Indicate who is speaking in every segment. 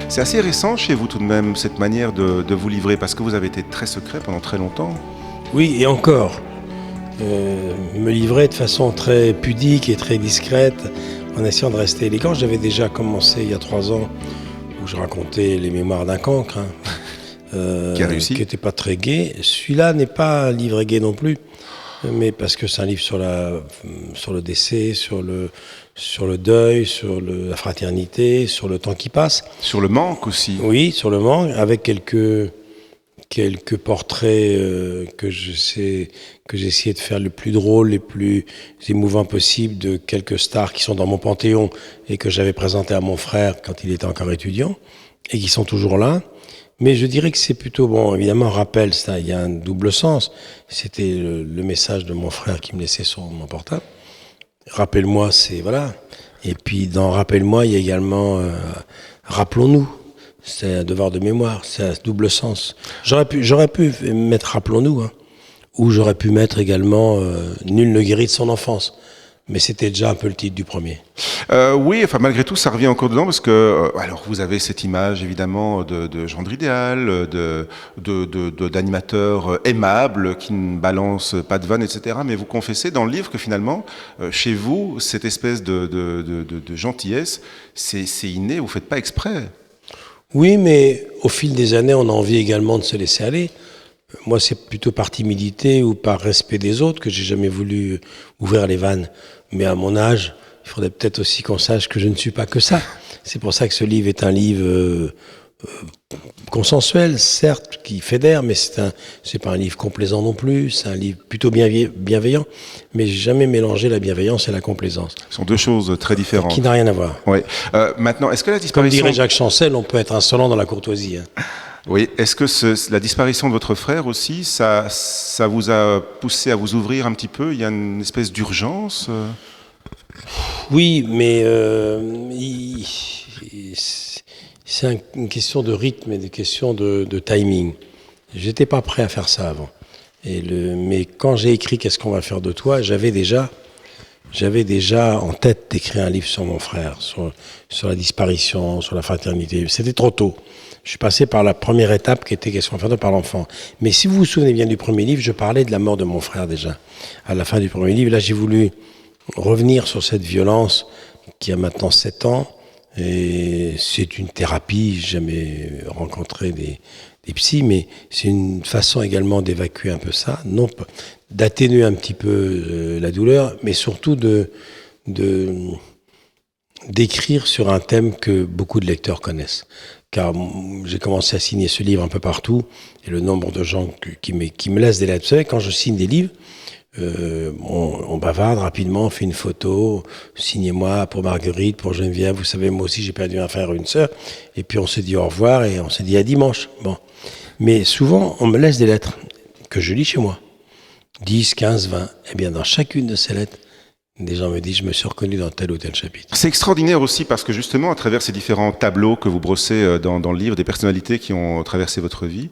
Speaker 1: C'est assez récent chez vous tout de même, cette manière de vous livrer, parce que vous avez été très secret pendant très longtemps.
Speaker 2: Oui, et encore, me livrer de façon très pudique et très discrète, en essayant de rester élégant. J'avais déjà commencé il y a 3 ans, où je racontais les mémoires d'un cancre,
Speaker 1: Qui a réussi.
Speaker 2: qui n'était pas très gai. Celui-là n'est pas un livre gai non plus, mais parce que c'est un livre sur le décès, sur le deuil, sur la fraternité, sur le temps qui passe.
Speaker 1: Sur le manque aussi.
Speaker 2: Oui, sur le manque, avec quelques portraits que j'ai essayé de faire le plus drôle, les plus émouvants possible de quelques stars qui sont dans mon panthéon et que j'avais présenté à mon frère quand il était encore étudiant et qui sont toujours là. Mais je dirais que c'est plutôt, bon, évidemment, rappel, ça, il y a un double sens. C'était le message de mon frère qui me laissait sur mon portable. Rappelle-moi, c'est, voilà. Et puis, dans Rappelle-moi, il y a également Rappelons-nous. C'est un devoir de mémoire, c'est un double sens. J'aurais pu mettre Rappelons-nous, hein, ou j'aurais pu mettre également Nul ne guérit de son enfance. Mais c'était déjà un peu le titre du premier.
Speaker 1: Oui, enfin malgré tout, ça revient encore dedans parce que alors vous avez cette image évidemment de gendre idéal, d'animateur aimable qui ne balance pas de vannes, etc. Mais vous confessez dans le livre que finalement, chez vous, cette espèce de gentillesse, c'est inné. Vous faites pas exprès.
Speaker 2: Oui, mais au fil des années, on a envie également de se laisser aller. Moi, c'est plutôt par timidité ou par respect des autres que j'ai jamais voulu ouvrir les vannes. Mais à mon âge, il faudrait peut-être aussi qu'on sache que je ne suis pas que ça. C'est pour ça que ce livre est un livre consensuel, certes, qui fédère, mais c'est pas un livre complaisant non plus. C'est un livre plutôt bienveillant, mais j'ai jamais mélangé la bienveillance et la complaisance.
Speaker 1: Ce sont deux choses très différentes.
Speaker 2: Qui n'a rien à voir.
Speaker 1: Oui. Maintenant, est-ce que la
Speaker 2: Comme
Speaker 1: disparition...
Speaker 2: dirait Jacques Chancel, on peut être insolent dans la courtoisie. Hein.
Speaker 1: Oui. Est-ce que la disparition de votre frère aussi, ça vous a poussé à vous ouvrir un petit peu? Il y a une espèce d'urgence
Speaker 2: Oui, mais c'est une question de rythme et une question de timing. J'étais pas prêt à faire ça avant. Mais quand j'ai écrit Qu'est-ce qu'on va faire de toi, j'avais déjà en tête d'écrire un livre sur mon frère, sur la disparition, sur la fraternité. C'était trop tôt. Je suis passé par la première étape qui était Qu'est-ce qu'on va faire de par l'enfant. Mais si vous vous souvenez bien du premier livre, je parlais de la mort de mon frère déjà. À la fin du premier livre, là j'ai voulu revenir sur cette violence qui a maintenant 7 ans. Et c'est une thérapie, j'ai jamais rencontré des psys, mais c'est une façon également d'évacuer un peu ça, non d'atténuer un petit peu la douleur, mais surtout d'écrire sur un thème que beaucoup de lecteurs connaissent. Car j'ai commencé à signer ce livre un peu partout, et le nombre de gens qui me laissent des lettres. Vous savez, quand je signe des livres, on bavarde rapidement, on fait une photo, signez-moi pour Marguerite, pour Geneviève, vous savez, moi aussi j'ai perdu un frère et une sœur, et puis on se dit au revoir et on se dit à dimanche. Bon. Mais souvent, on me laisse des lettres que je lis chez moi, 10, 15, 20. Eh bien, dans chacune de ces lettres, des gens me disent, je me suis reconnu dans tel ou tel chapitre.
Speaker 1: C'est extraordinaire aussi parce que justement, à travers ces différents tableaux que vous brossez dans le livre, des personnalités qui ont traversé votre vie,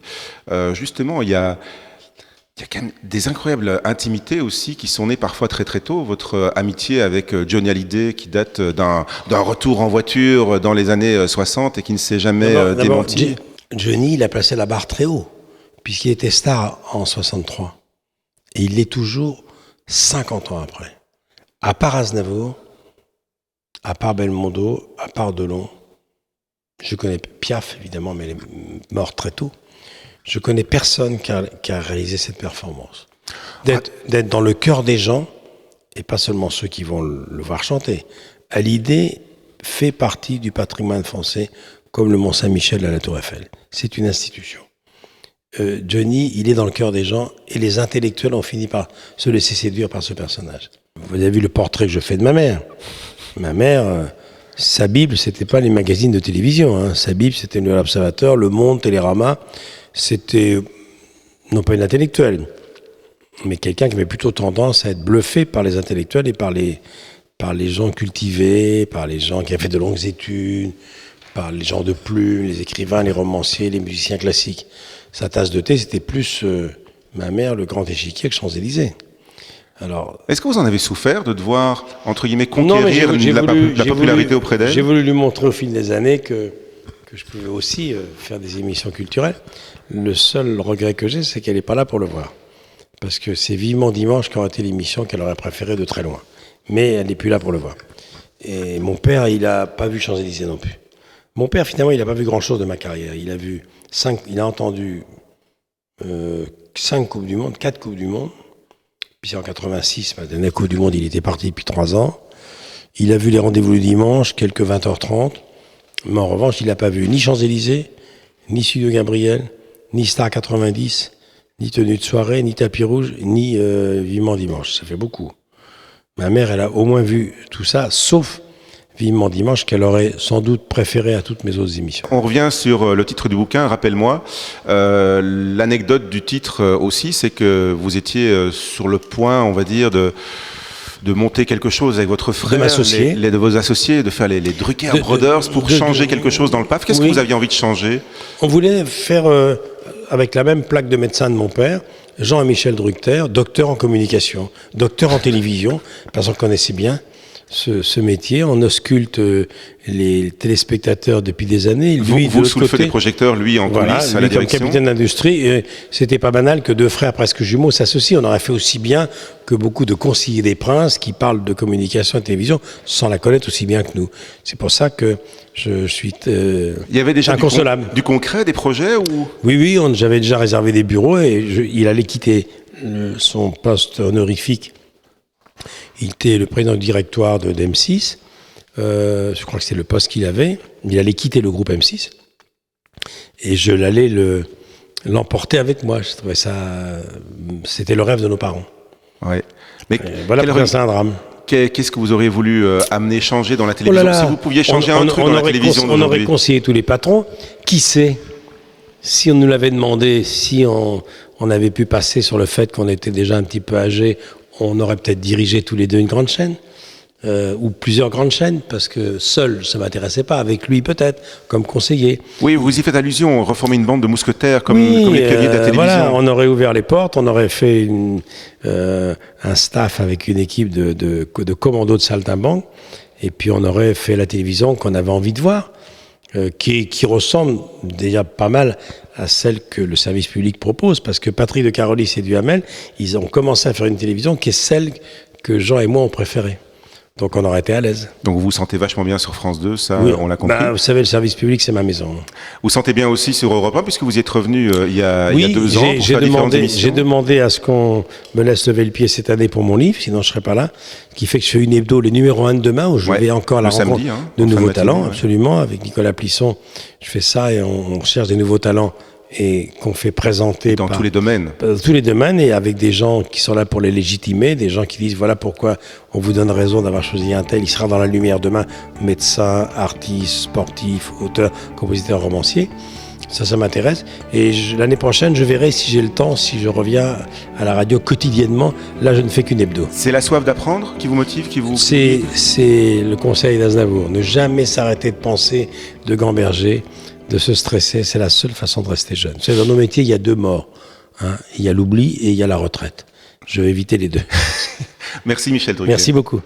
Speaker 1: justement, il y a quand même des incroyables intimités aussi qui sont nées parfois très très tôt. Votre amitié avec Johnny Hallyday qui date d'un retour en voiture dans les années 60 et qui ne s'est jamais démenti.
Speaker 2: Johnny, il a placé la barre très haut puisqu'il était star en 63. Et il l'est toujours 50 ans après. À part Aznavour, à part Belmondo, à part Delon, je connais Piaf évidemment, mais elle est morte très tôt. Je connais personne qui a réalisé cette performance. D'être dans le cœur des gens, et pas seulement ceux qui vont le voir chanter. Hallyday fait partie du patrimoine français, comme le Mont-Saint-Michel à la Tour Eiffel. C'est une institution. Johnny, il est dans le cœur des gens, et les intellectuels ont fini par se laisser séduire par ce personnage. Vous avez vu le portrait que je fais de ma mère. Ma mère, sa Bible, c'était pas les magazines de télévision. Hein. Sa Bible, c'était le Nouvel Observateur, Le Monde, Télérama. C'était, non pas une intellectuelle, mais quelqu'un qui avait plutôt tendance à être bluffé par les intellectuels et par les gens cultivés, par les gens qui avaient fait de longues études, par les gens de plume, les écrivains, les romanciers, les musiciens classiques. Sa tasse de thé, c'était plus ma mère, le grand échiquier, que Champs-Élysées. Alors,
Speaker 1: est-ce que vous en avez souffert de devoir, entre guillemets, conquérir la popularité auprès d'elle?
Speaker 2: J'ai voulu lui montrer au fil des années que que je pouvais aussi faire des émissions culturelles. Le seul regret que j'ai, c'est qu'elle n'est pas là pour le voir. Parce que c'est Vivement Dimanche qui aurait été l'émission qu'elle aurait préférée de très loin. Mais elle n'est plus là pour le voir. Et mon père, il n'a pas vu Champs-Élysées non plus. Mon père, finalement, il n'a pas vu grand-chose de ma carrière. Il a entendu 4 Coupes du Monde. Puis c'est en 86, ma dernière Coupe du Monde, il était parti depuis 3 ans. Il a vu les rendez-vous du dimanche, quelques 20h30. Mais en revanche, il n'a pas vu ni Champs-Élysées, ni Studio Gabriel, ni Star 90, ni Tenue de soirée, ni Tapis rouge, ni Vivement Dimanche. Ça fait beaucoup. Ma mère, elle a au moins vu tout ça, sauf Vivement Dimanche, qu'elle aurait sans doute préféré à toutes mes autres émissions.
Speaker 1: On revient sur le titre du bouquin, rappelle-moi. L'anecdote du titre aussi, c'est que vous étiez sur le point, on va dire, de monter quelque chose avec votre frère, de vos associés, de faire les Drucker Brothers pour changer quelque chose dans le PAF. Qu'est-ce que vous aviez envie de changer?
Speaker 2: On voulait faire, avec la même plaque de médecin de mon père, Jean et Michel Drucker, docteur en communication, docteur en télévision, parce qu'on connaissait bien ce métier. On ausculte les téléspectateurs depuis des années. Lui,
Speaker 1: vous sous le feu des projecteurs, lui en coulisses, à la direction.
Speaker 2: Comme capitaine d'industrie, c'était pas banal que 2 frères presque jumeaux s'associent. On aurait fait aussi bien que beaucoup de conseillers des princes qui parlent de communication et de télévision sans la connaître aussi bien que nous. C'est pour ça que je suis
Speaker 1: il y avait déjà
Speaker 2: inconsolable.
Speaker 1: Du concret, des projets ou...
Speaker 2: Oui, j'avais déjà réservé des bureaux et il allait quitter son poste honorifique. Il était le président du directoire de M6. Je crois que c'est le poste qu'il avait. Il allait quitter le groupe M6. Et je l'allais l'emporter avec moi. Je trouvais ça... C'était le rêve de nos parents.
Speaker 1: Ouais. Mais
Speaker 2: voilà pourquoi c'est un drame.
Speaker 1: Qu'est-ce que vous auriez voulu amener, changer dans la télévision? Si vous pouviez changer un truc dans la télévision d'aujourd'hui.
Speaker 2: On aurait conseillé tous les patrons. Qui sait, si on nous l'avait demandé, si on avait pu passer sur le fait qu'on était déjà un petit peu âgés, on aurait peut-être dirigé tous les deux une grande chaîne, ou plusieurs grandes chaînes, parce que seul, ça ne m'intéressait pas. Avec lui, peut-être, comme conseiller.
Speaker 1: Oui, vous y faites allusion, reformer une bande de mousquetaires comme les pionniers de la télévision.
Speaker 2: Voilà, on aurait ouvert les portes, on aurait fait un staff avec une équipe de commandos de saltimbanque, et puis on aurait fait la télévision qu'on avait envie de voir, qui ressemble déjà pas mal à celle que le service public propose, parce que Patrick de Carolis et Duhamel, ils ont commencé à faire une télévision qui est celle que Jean et moi on préféré. Donc on aurait été à l'aise.
Speaker 1: Donc vous vous sentez vachement bien sur France 2, ça, oui, on l'a compris.
Speaker 2: Vous savez, le service public, c'est ma maison.
Speaker 1: Vous sentez bien aussi sur Europe 1, puisque vous y êtes revenu il y a 2 ans pour faire différentes émissions.
Speaker 2: J'ai demandé à ce qu'on me laisse lever le pied cette année pour mon livre, sinon je ne serais pas là. Ce qui fait que je fais une hebdo, le numéro 1 de demain, où je vais encore à la rencontre de nouveaux talents, absolument, avec Nicolas Plisson. Je fais ça et on cherche des nouveaux talents. Et qu'on fait présenter
Speaker 1: dans tous les domaines.
Speaker 2: Tous les domaines, et avec des gens qui sont là pour les légitimer, des gens qui disent voilà pourquoi on vous donne raison d'avoir choisi un tel, il sera dans la lumière demain, médecin, artiste, sportif, auteur, compositeur, romancier. Ça m'intéresse. Et l'année prochaine, je verrai si j'ai le temps, si je reviens à la radio quotidiennement. Là, je ne fais qu'une hebdo.
Speaker 1: C'est la soif d'apprendre qui vous motive, qui vous...
Speaker 2: C'est le conseil d'Aznavour. Ne jamais s'arrêter de penser, de gamberger, de se stresser, c'est la seule façon de rester jeune. C'est dans nos métiers, il y a 2 morts. Il y a l'oubli et il y a la retraite. Je vais éviter les 2.
Speaker 1: Merci Michel Drucker.
Speaker 2: Merci beaucoup.